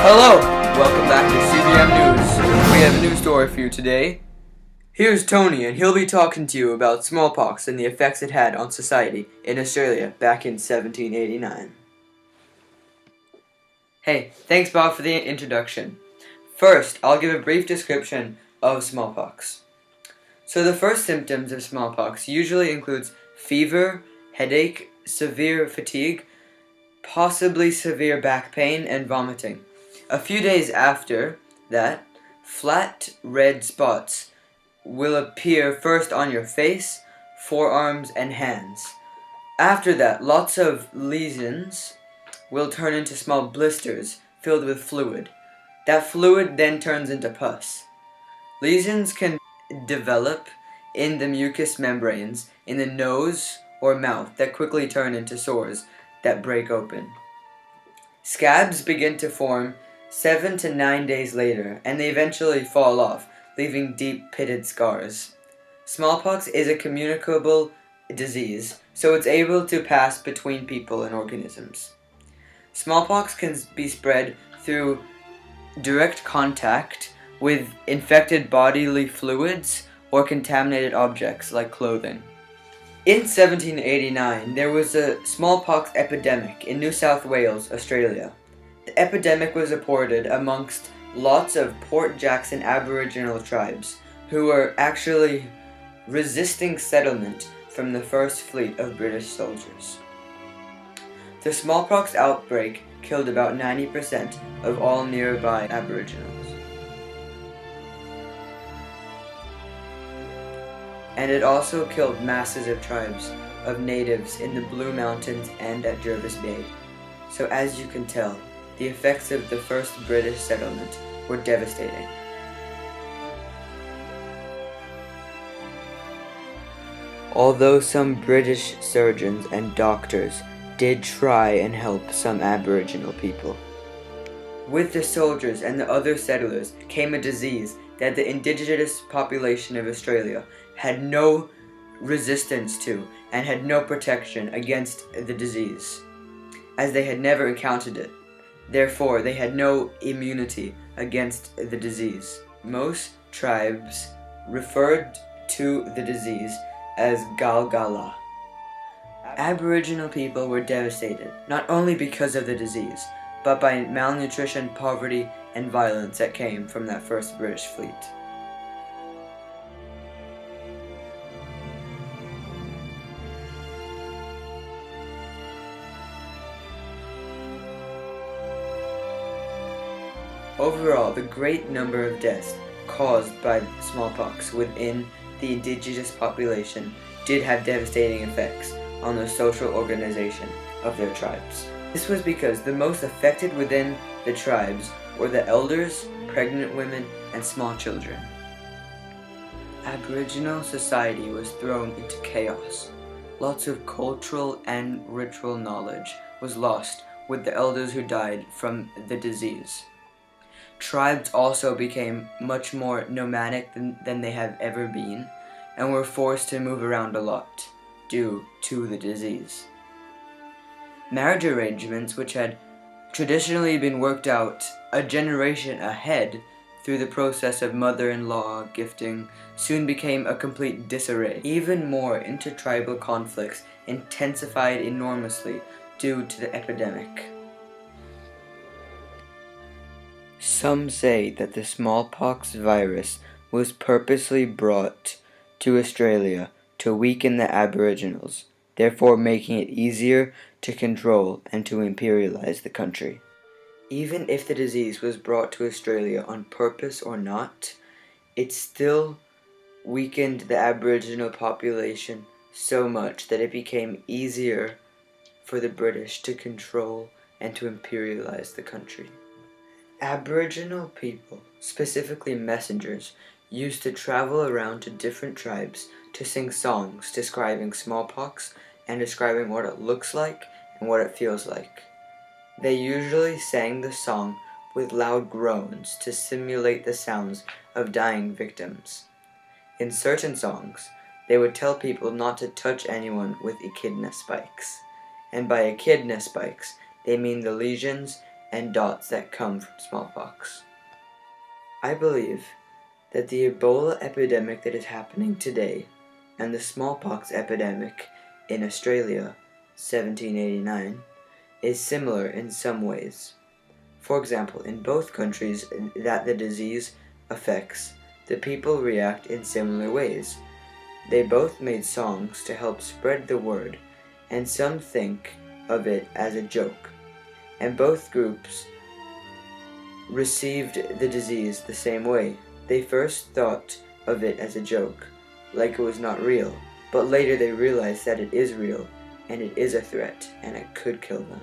Hello! Welcome back to CBM News. We have a news story for you today. Here's Tony, and he'll be talking to you about smallpox and the effects it had on society in Australia back in 1789. Hey, thanks Bob for the introduction. First, I'll give a brief description of smallpox. So the first symptoms of smallpox usually includes fever, headache, severe fatigue, possibly severe back pain, and vomiting. A few days after that, flat red spots will appear first on your face, forearms, and hands. After that, lots of lesions will turn into small blisters filled with fluid. That fluid then turns into pus. Lesions can develop in the mucous membranes in the nose or mouth that quickly turn into sores that break open. Scabs begin to form 7 to 9 days later, and they eventually fall off, leaving deep pitted scars. Smallpox is a communicable disease, so it's able to pass between people and organisms. Smallpox can be spread through direct contact with infected bodily fluids or contaminated objects like clothing. In 1789, there was a smallpox epidemic in New South Wales, Australia. The epidemic was reported amongst lots of Port Jackson Aboriginal tribes who were actually resisting settlement from the first fleet of British soldiers. The smallpox outbreak killed about 90% of all nearby Aboriginals. And it also killed masses of tribes of natives in the Blue Mountains and at Jervis Bay. So as you can tell, the effects of the first British settlement were devastating. Although some British surgeons and doctors did try and help some Aboriginal people. With the soldiers and the other settlers came a disease that the indigenous population of Australia had no resistance to and had no protection against the disease, as they had never encountered it. Therefore, they had no immunity against the disease. Most tribes referred to the disease as Galgala. Aboriginal people were devastated, not only because of the disease, but by malnutrition, poverty, and violence that came from that first British fleet. Overall, the great number of deaths caused by smallpox within the indigenous population did have devastating effects on the social organization of their tribes. This was because the most affected within the tribes were the elders, pregnant women, and small children. Aboriginal society was thrown into chaos. Lots of cultural and ritual knowledge was lost with the elders who died from the disease. Tribes also became much more nomadic than they have ever been, and were forced to move around a lot due to the disease. Marriage arrangements, which had traditionally been worked out a generation ahead through the process of mother-in-law gifting, soon became a complete disarray. Even more intertribal conflicts intensified enormously due to the epidemic. Some say that the smallpox virus was purposely brought to Australia to weaken the Aboriginals, therefore making it easier to control and to imperialize the country. Even if the disease was brought to Australia on purpose or not, it still weakened the Aboriginal population so much that it became easier for the British to control and to imperialize the country. Aboriginal people, specifically messengers, used to travel around to different tribes to sing songs describing smallpox and describing what it looks like and what it feels like. They usually sang the song with loud groans to simulate the sounds of dying victims. In certain songs, they would tell people not to touch anyone with echidna spikes. And by echidna spikes, they mean the lesions and dots that come from smallpox. I believe that the Ebola epidemic that is happening today and the smallpox epidemic in Australia, 1789, is similar in some ways. For example, in both countries that the disease affects, the people react in similar ways. They both made songs to help spread the word, and some think of it as a joke. And both groups received the disease the same way. They first thought of it as a joke, like it was not real, but later they realized that it is real, and it is a threat, and it could kill them.